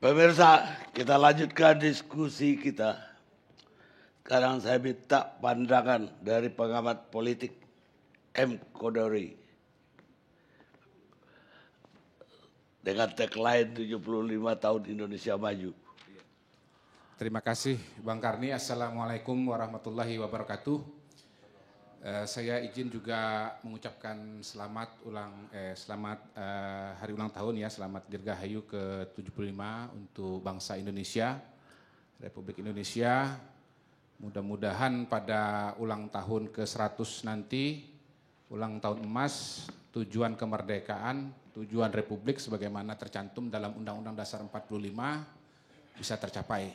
Pemirsa, kita lanjutkan diskusi kita. Sekarang saya minta pandangan dari pengamat politik M. Kodari. Dengan tagline 75 tahun Indonesia Maju. Terima kasih Bang Karni. Assalamualaikum warahmatullahi wabarakatuh. Saya izin juga mengucapkan selamat hari ulang tahun ya, selamat Dirgahayu ke-75 untuk bangsa Indonesia, Republik Indonesia. Mudah-mudahan pada ulang tahun ke-100 nanti, ulang tahun emas, tujuan kemerdekaan, tujuan Republik sebagaimana tercantum dalam Undang-Undang Dasar 45 bisa tercapai.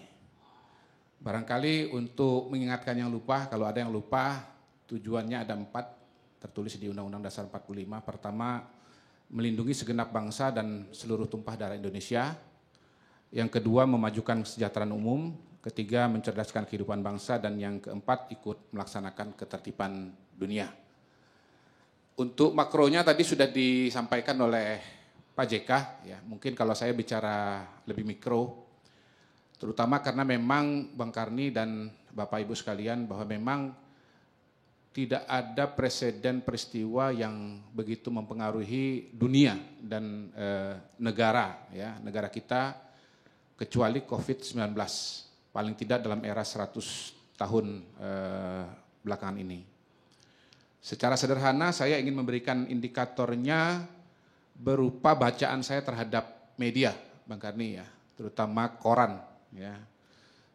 Barangkali untuk mengingatkan yang lupa, kalau ada yang lupa, tujuannya ada 4 tertulis di Undang-Undang Dasar 45. Pertama, melindungi segenap bangsa dan seluruh tumpah darah Indonesia. Yang kedua, memajukan kesejahteraan umum. Ketiga, mencerdaskan kehidupan bangsa. Dan yang keempat, ikut melaksanakan ketertiban dunia. Untuk makronya tadi sudah disampaikan oleh Pak JK. Ya, mungkin kalau saya bicara lebih mikro, terutama karena memang Bang Karni dan Bapak Ibu sekalian bahwa memang tidak ada presiden peristiwa yang begitu mempengaruhi dunia dan negara kita kecuali COVID-19, paling tidak dalam era 100 tahun belakangan ini. Secara sederhana saya ingin memberikan indikatornya berupa bacaan saya terhadap media, Bang Karni ya, terutama koran ya.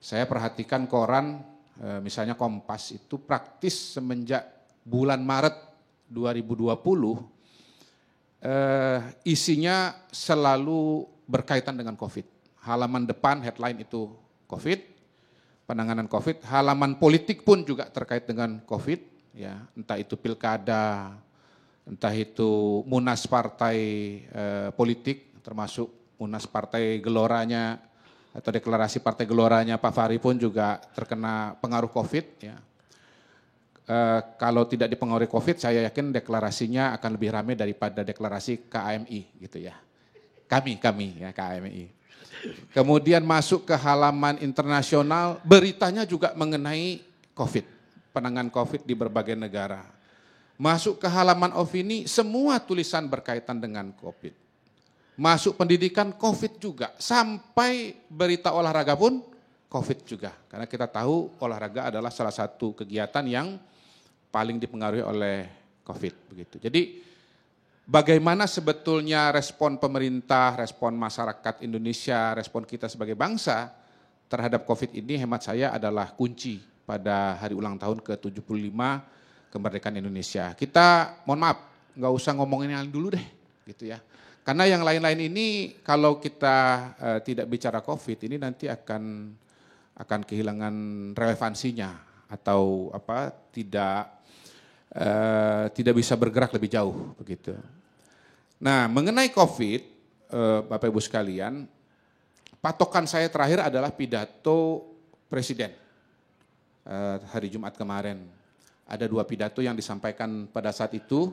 Saya perhatikan koran misalnya Kompas itu praktis semenjak bulan Maret 2020 isinya selalu berkaitan dengan COVID. Halaman depan headline itu COVID, penanganan COVID, halaman politik pun juga terkait dengan COVID, ya, entah itu pilkada, entah itu munas partai politik, termasuk munas partai geloranya, atau deklarasi partai geloranya Pak Fahri pun juga terkena pengaruh COVID. Ya. Kalau tidak dipengaruhi COVID, saya yakin deklarasinya akan lebih ramai daripada deklarasi KAMI, gitu ya. Kami ya KAMI. Kemudian masuk ke halaman internasional, beritanya juga mengenai COVID, penanganan COVID di berbagai negara. Masuk ke halaman opini, semua tulisan berkaitan dengan COVID. Masuk pendidikan COVID juga, sampai berita olahraga pun COVID juga. Karena kita tahu olahraga adalah salah satu kegiatan yang paling dipengaruhi oleh COVID. Begitu. Jadi bagaimana sebetulnya respon pemerintah, respon masyarakat Indonesia, respon kita sebagai bangsa terhadap COVID ini hemat saya adalah kunci pada hari ulang tahun ke-75 kemerdekaan Indonesia. Kita mohon maaf, nggak usah ngomongin yang dulu deh, gitu ya. Karena yang lain-lain ini kalau kita tidak bicara COVID ini nanti akan kehilangan relevansinya atau tidak bisa bergerak lebih jauh begitu. Nah, mengenai COVID, Bapak Ibu sekalian, patokan saya terakhir adalah pidato Presiden hari Jumat kemarin. Ada 2 pidato yang disampaikan pada saat itu.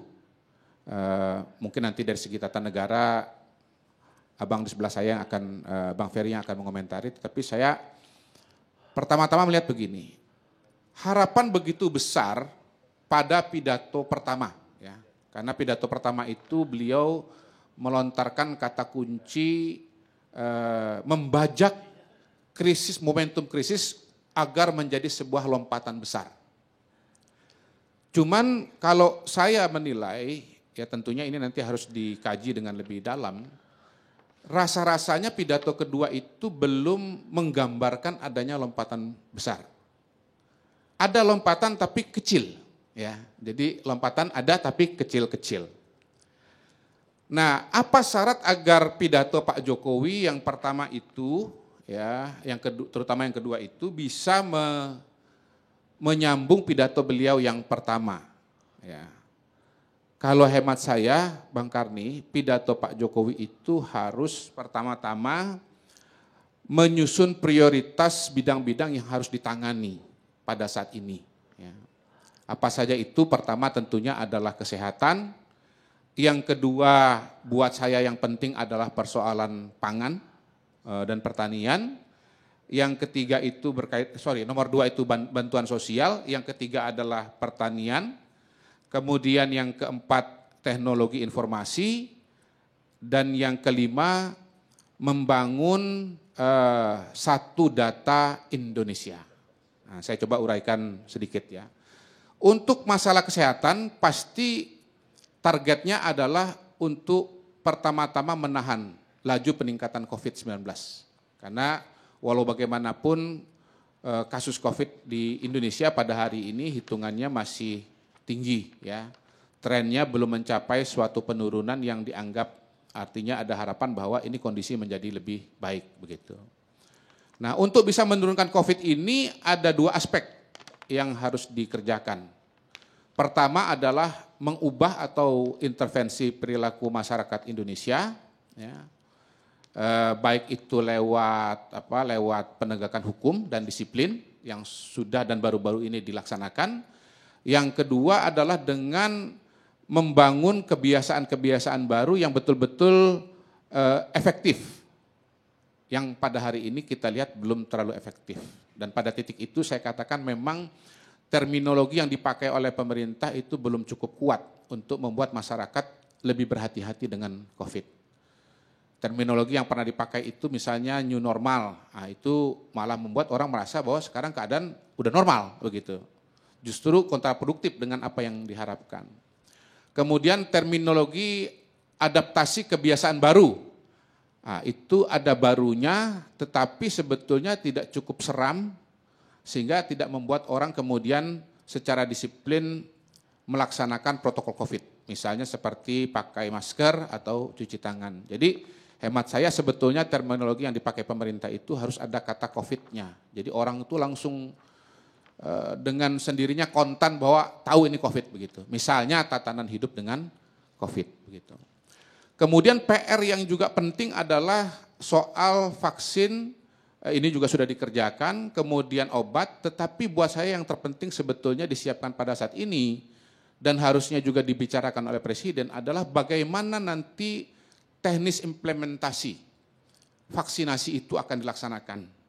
Mungkin nanti dari segi tata negara abang di sebelah saya yang akan Bang Ferry yang akan mengomentari, tapi saya pertama-tama melihat begini, harapan begitu besar pada pidato pertama ya, karena pidato pertama itu beliau melontarkan kata kunci membajak momentum krisis agar menjadi sebuah lompatan besar. Cuman kalau saya menilai, ya tentunya ini nanti harus dikaji dengan lebih dalam. Rasa-rasanya pidato kedua itu belum menggambarkan adanya lompatan besar. Ada lompatan tapi kecil, ya. Jadi lompatan ada tapi kecil-kecil. Nah, apa syarat agar pidato Pak Jokowi yang pertama itu, ya, terutama yang kedua itu bisa menyambung pidato beliau yang pertama, ya. Kalau hemat saya, Bang Karni, pidato Pak Jokowi itu harus pertama-tama menyusun prioritas bidang-bidang yang harus ditangani pada saat ini. Ya. Apa saja itu? Pertama tentunya adalah kesehatan. Yang kedua buat saya yang penting adalah persoalan pangan. dan pertanian. Yang ketiga itu nomor 2 itu bantuan sosial, yang ketiga adalah pertanian, kemudian yang keempat teknologi informasi, dan yang kelima membangun satu data Indonesia. Nah, saya coba uraikan sedikit ya. Untuk masalah kesehatan pasti targetnya adalah untuk pertama-tama menahan laju peningkatan COVID-19. Karena walau bagaimanapun kasus COVID di Indonesia pada hari ini hitungannya masih tinggi ya. Trennya belum mencapai suatu penurunan yang dianggap artinya ada harapan bahwa ini kondisi menjadi lebih baik begitu. Nah, untuk bisa menurunkan COVID ini ada 2 aspek yang harus dikerjakan. Pertama adalah mengubah atau intervensi perilaku masyarakat Indonesia, ya, baik itu lewat penegakan hukum dan disiplin yang sudah dan baru-baru ini dilaksanakan. Yang kedua adalah dengan membangun kebiasaan-kebiasaan baru yang betul-betul efektif, yang pada hari ini kita lihat belum terlalu efektif. Dan pada titik itu saya katakan memang terminologi yang dipakai oleh pemerintah itu belum cukup kuat untuk membuat masyarakat lebih berhati-hati dengan COVID. Terminologi yang pernah dipakai itu misalnya new normal, nah itu malah membuat orang merasa bahwa sekarang keadaan udah normal begitu. Justru kontraproduktif dengan apa yang diharapkan. Kemudian terminologi adaptasi kebiasaan baru, nah, itu ada barunya tetapi sebetulnya tidak cukup seram sehingga tidak membuat orang kemudian secara disiplin melaksanakan protokol COVID. Misalnya seperti pakai masker atau cuci tangan. Jadi hemat saya sebetulnya terminologi yang dipakai pemerintah itu harus ada kata COVID-nya. Jadi orang itu langsung dengan sendirinya kontan bahwa tahu ini COVID begitu. Misalnya tatanan hidup dengan COVID begitu. Kemudian PR yang juga penting adalah soal vaksin, ini juga sudah dikerjakan, kemudian obat, tetapi buat saya yang terpenting sebetulnya disiapkan pada saat ini dan harusnya juga dibicarakan oleh Presiden adalah bagaimana nanti teknis implementasi vaksinasi itu akan dilaksanakan.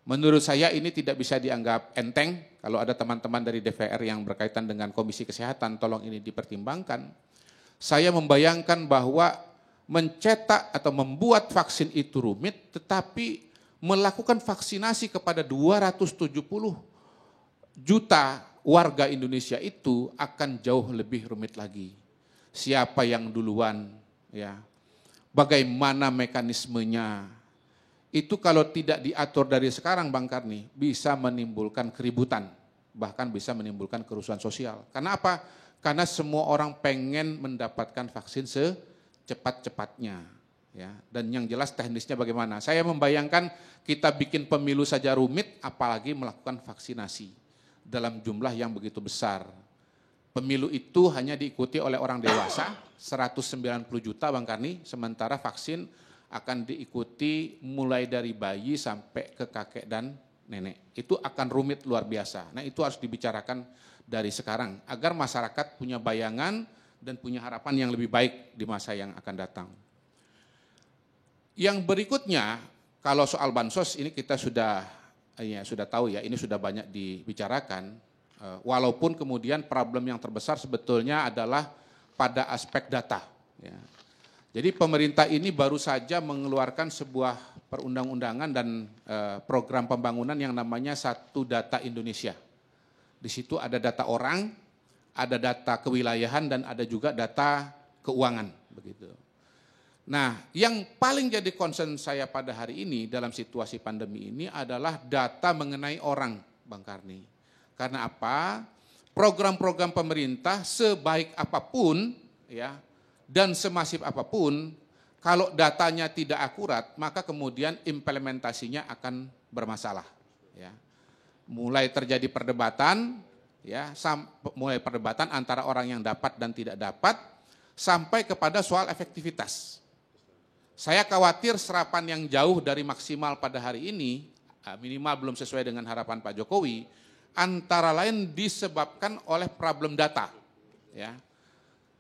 Menurut saya ini tidak bisa dianggap enteng. Kalau ada teman-teman dari DPR yang berkaitan dengan Komisi Kesehatan, tolong ini dipertimbangkan. Saya membayangkan bahwa mencetak atau membuat vaksin itu rumit, tetapi melakukan vaksinasi kepada 270 juta warga Indonesia itu akan jauh lebih rumit lagi. Siapa yang duluan, ya, bagaimana mekanismenya, itu kalau tidak diatur dari sekarang Bang Karni, bisa menimbulkan keributan, bahkan bisa menimbulkan kerusuhan sosial. Karena apa? Karena semua orang pengen mendapatkan vaksin secepat-cepatnya. Ya, dan yang jelas teknisnya bagaimana. Saya membayangkan kita bikin pemilu saja rumit, apalagi melakukan vaksinasi dalam jumlah yang begitu besar. Pemilu itu hanya diikuti oleh orang dewasa, 190 juta Bang Karni, sementara vaksin akan diikuti mulai dari bayi sampai ke kakek dan nenek. Itu akan rumit luar biasa. Nah, itu harus dibicarakan dari sekarang agar masyarakat punya bayangan dan punya harapan yang lebih baik di masa yang akan datang. Yang berikutnya, kalau soal bansos ini kita sudah tahu ya, ini sudah banyak dibicarakan. Walaupun kemudian problem yang terbesar sebetulnya adalah pada aspek data. Ya. Jadi pemerintah ini baru saja mengeluarkan sebuah perundang-undangan dan program pembangunan yang namanya Satu Data Indonesia. Di situ ada data orang, ada data kewilayahan, dan ada juga data keuangan. Begitu. Nah, yang paling jadi concern saya pada hari ini dalam situasi pandemi ini adalah data mengenai orang, Bang Karni. Karena apa? Program-program pemerintah sebaik apapun, ya, dan semasif apapun, kalau datanya tidak akurat, maka kemudian implementasinya akan bermasalah. Ya. Mulai terjadi perdebatan, ya, mulai perdebatan antara orang yang dapat dan tidak dapat, sampai kepada soal efektivitas. Saya khawatir serapan yang jauh dari maksimal pada hari ini, minimal belum sesuai dengan harapan Pak Jokowi, antara lain disebabkan oleh problem data. Ya.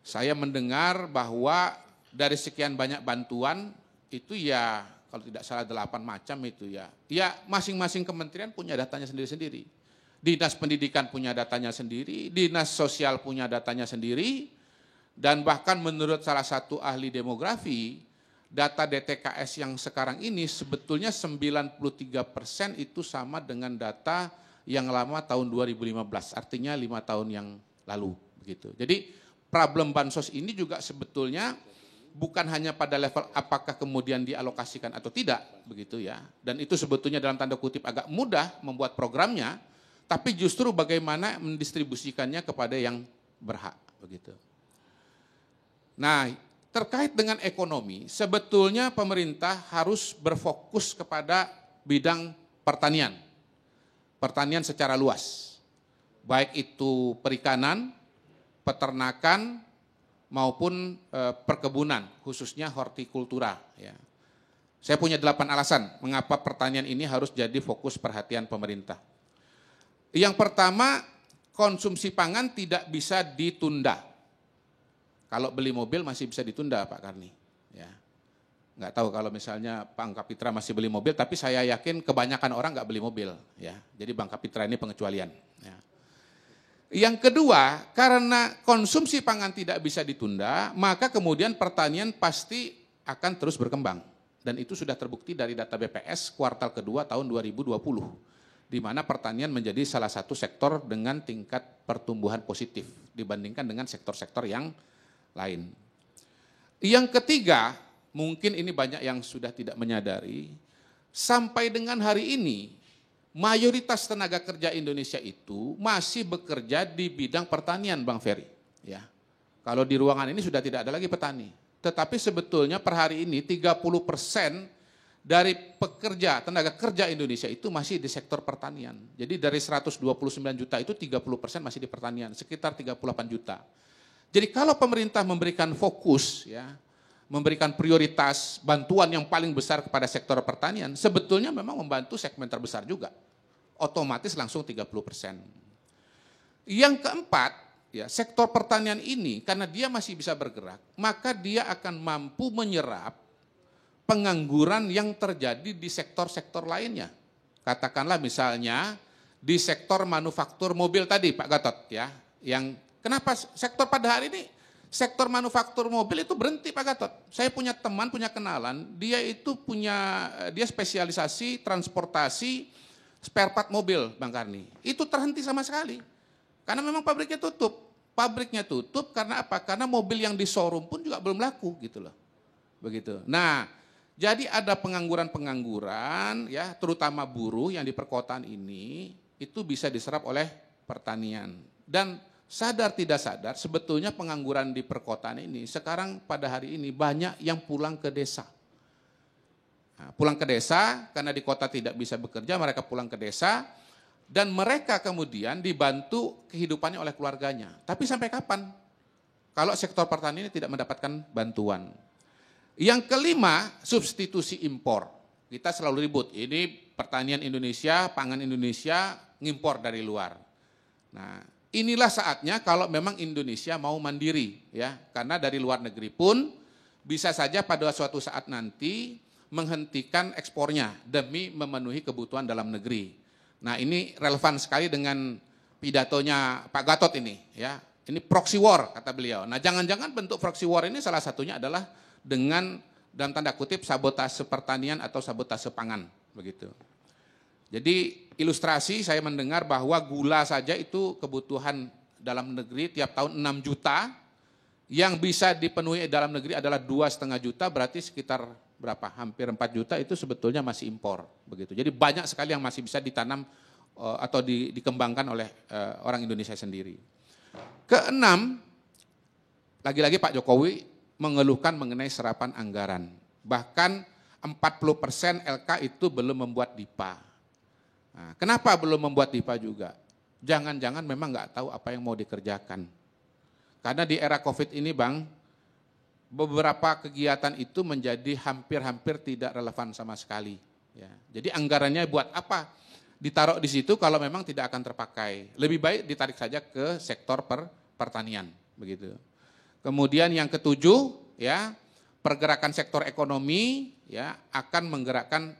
Saya mendengar bahwa dari sekian banyak bantuan itu ya kalau tidak salah 8 macam itu ya. Ya masing-masing kementerian punya datanya sendiri-sendiri. Dinas pendidikan punya datanya sendiri, dinas sosial punya datanya sendiri, dan bahkan menurut salah satu ahli demografi, data DTKS yang sekarang ini sebetulnya 93% itu sama dengan data yang lama tahun 2015, artinya 5 tahun yang lalu. Begitu. Jadi problem bansos ini juga sebetulnya bukan hanya pada level apakah kemudian dialokasikan atau tidak, begitu ya. Dan itu sebetulnya dalam tanda kutip agak mudah membuat programnya, tapi justru bagaimana mendistribusikannya kepada yang berhak, begitu. Nah, terkait dengan ekonomi, sebetulnya pemerintah harus berfokus kepada bidang pertanian. Pertanian secara luas, baik itu perikanan, peternakan, maupun perkebunan, khususnya hortikultura. Ya. Saya punya 8 alasan mengapa pertanian ini harus jadi fokus perhatian pemerintah. Yang pertama, konsumsi pangan tidak bisa ditunda. Kalau beli mobil masih bisa ditunda, Pak Karni. Ya. Nggak tahu kalau misalnya Bang Kapitra masih beli mobil, tapi saya yakin kebanyakan orang nggak beli mobil. Ya. Jadi Bang Kapitra ini pengecualian. Ya. Yang kedua, karena konsumsi pangan tidak bisa ditunda, maka kemudian pertanian pasti akan terus berkembang. Dan itu sudah terbukti dari data BPS kuartal kedua tahun 2020. Di mana pertanian menjadi salah satu sektor dengan tingkat pertumbuhan positif dibandingkan dengan sektor-sektor yang lain. Yang ketiga, mungkin ini banyak yang sudah tidak menyadari, sampai dengan hari ini, mayoritas tenaga kerja Indonesia itu masih bekerja di bidang pertanian, Bang Ferry. Ya. Kalau di ruangan ini sudah tidak ada lagi petani. Tetapi sebetulnya per hari ini 30% dari pekerja, tenaga kerja Indonesia itu masih di sektor pertanian. Jadi dari 129 juta itu 30% masih di pertanian, sekitar 38 juta. Jadi kalau pemerintah memberikan fokus, ya, memberikan prioritas bantuan yang paling besar kepada sektor pertanian, sebetulnya memang membantu segmen terbesar juga. Otomatis langsung 30%. Yang keempat, ya, sektor pertanian ini karena dia masih bisa bergerak, maka dia akan mampu menyerap pengangguran yang terjadi di sektor-sektor lainnya. Katakanlah misalnya di sektor manufaktur mobil tadi Pak Gatot ya, yang kenapa sektor pada hari ini sektor manufaktur mobil itu berhenti Pak Gatot. Saya punya teman, punya kenalan, dia spesialisasi transportasi spare part mobil Bang Karni. Itu terhenti sama sekali. Karena memang pabriknya tutup. Pabriknya tutup karena apa? Karena mobil yang di showroom pun juga belum laku gitu loh. Begitu. Nah, jadi ada pengangguran-pengangguran ya, terutama buruh yang di perkotaan ini itu bisa diserap oleh pertanian. Dan sadar tidak sadar sebetulnya pengangguran di perkotaan ini sekarang pada hari ini banyak yang pulang ke desa. Nah, pulang ke desa karena di kota tidak bisa bekerja, mereka pulang ke desa dan mereka kemudian dibantu kehidupannya oleh keluarganya. Tapi sampai kapan? Kalau sektor pertanian ini tidak mendapatkan bantuan. Yang kelima, substitusi impor. Kita selalu ribut, ini pertanian Indonesia, pangan Indonesia, ngimpor dari luar. Nah, inilah saatnya kalau memang Indonesia mau mandiri, ya, karena dari luar negeri pun bisa saja pada suatu saat nanti menghentikan ekspornya demi memenuhi kebutuhan dalam negeri. Nah, ini relevan sekali dengan pidatonya Pak Gatot ini, ya. Ini proxy war kata beliau. Nah, jangan-jangan bentuk proxy war ini salah satunya adalah dengan dalam tanda kutip sabotase pertanian atau sabotase pangan, begitu. Jadi ilustrasi saya mendengar bahwa gula saja itu kebutuhan dalam negeri tiap tahun 6 juta, yang bisa dipenuhi dalam negeri adalah 2,5 juta, berarti sekitar berapa? Hampir 4 juta itu sebetulnya masih impor, begitu. Jadi banyak sekali yang masih bisa ditanam atau dikembangkan oleh orang Indonesia sendiri. Keenam, lagi-lagi Pak Jokowi mengeluhkan mengenai serapan anggaran. Bahkan 40% LK itu belum membuat DIPA. Nah, kenapa belum membuat DIPA juga? Jangan-jangan memang nggak tahu apa yang mau dikerjakan. Karena di era COVID ini Bang, beberapa kegiatan itu menjadi hampir-hampir tidak relevan sama sekali. Ya. Jadi anggarannya buat apa? Ditaruh di situ kalau memang tidak akan terpakai. Lebih baik ditarik saja ke sektor pertanian. Begitu. Kemudian yang ketujuh, ya, pergerakan sektor ekonomi, ya akan menggerakkan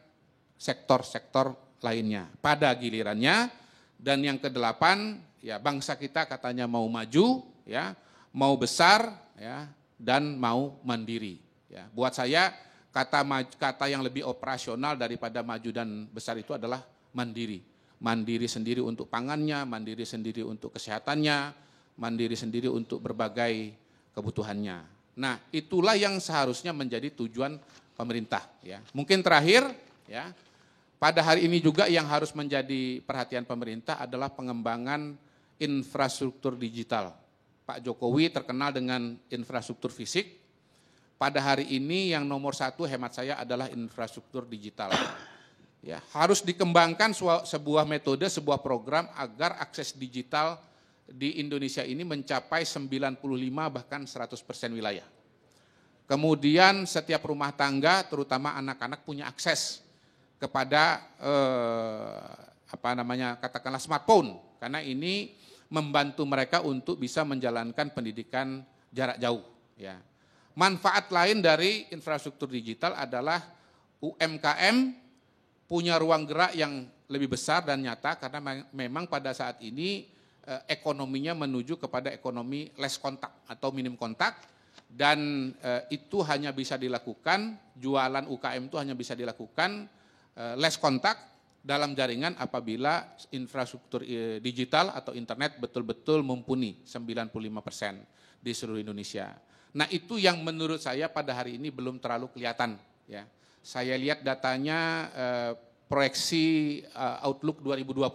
sektor-sektor lainnya pada gilirannya. Dan yang kedelapan, ya bangsa kita katanya mau maju, ya, mau besar, ya, dan mau mandiri. Ya, buat saya kata yang lebih operasional daripada maju dan besar itu adalah mandiri. Mandiri sendiri untuk pangannya, mandiri sendiri untuk kesehatannya, mandiri sendiri untuk berbagai kebutuhannya. Nah, itulah yang seharusnya menjadi tujuan pemerintah. Ya, mungkin terakhir, ya. Pada hari ini juga yang harus menjadi perhatian pemerintah adalah pengembangan infrastruktur digital. Pak Jokowi terkenal dengan infrastruktur fisik. Pada hari ini yang nomor satu hemat saya adalah infrastruktur digital. Ya, harus dikembangkan sebuah metode, sebuah program agar akses digital di Indonesia ini mencapai 95 bahkan 100% wilayah. Kemudian setiap rumah tangga, terutama anak-anak punya akses kepada katakanlah smartphone, karena ini membantu mereka untuk bisa menjalankan pendidikan jarak jauh. Ya. Manfaat lain dari infrastruktur digital adalah UMKM punya ruang gerak yang lebih besar dan nyata, karena memang pada saat ini ekonominya menuju kepada ekonomi less kontak atau minim kontak, dan itu hanya bisa dilakukan, jualan UKM itu hanya bisa dilakukan less kontak dalam jaringan apabila infrastruktur digital atau internet betul-betul mumpuni 95% di seluruh Indonesia. Nah, itu yang menurut saya pada hari ini belum terlalu kelihatan. Ya. Saya lihat datanya proyeksi Outlook 2020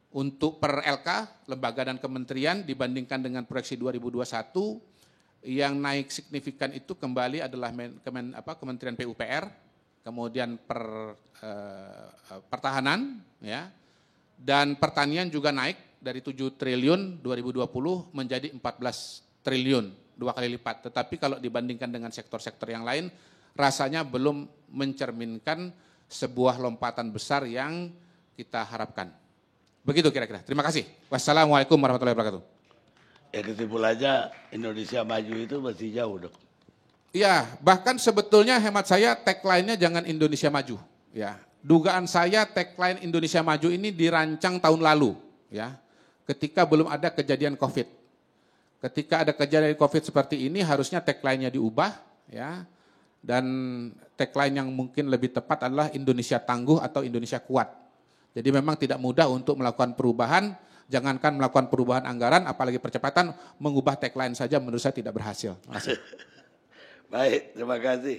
untuk per LK, lembaga dan kementerian, dibandingkan dengan proyeksi 2021, yang naik signifikan itu kembali adalah Kementerian PUPR, kemudian pertahanan, ya, dan pertanian juga naik dari 7 triliun 2020 menjadi 14 triliun, 2 kali lipat. Tetapi kalau dibandingkan dengan sektor-sektor yang lain, rasanya belum mencerminkan sebuah lompatan besar yang kita harapkan. Begitu kira-kira. Terima kasih. Wassalamualaikum warahmatullahi wabarakatuh. Ya kesimpulannya Indonesia maju itu masih jauh, Dok. Ya, bahkan sebetulnya hemat saya tagline-nya jangan Indonesia maju. Ya, dugaan saya tagline Indonesia maju ini dirancang tahun lalu, ya, ketika belum ada kejadian COVID. Ketika ada kejadian COVID seperti ini, harusnya tagline-nya diubah, ya, dan tagline yang mungkin lebih tepat adalah Indonesia tangguh atau Indonesia kuat. Jadi memang tidak mudah untuk melakukan perubahan. Jangankan melakukan perubahan anggaran, apalagi percepatan, mengubah tagline saja menurut saya tidak berhasil. Terima kasih. Baik, terima kasih.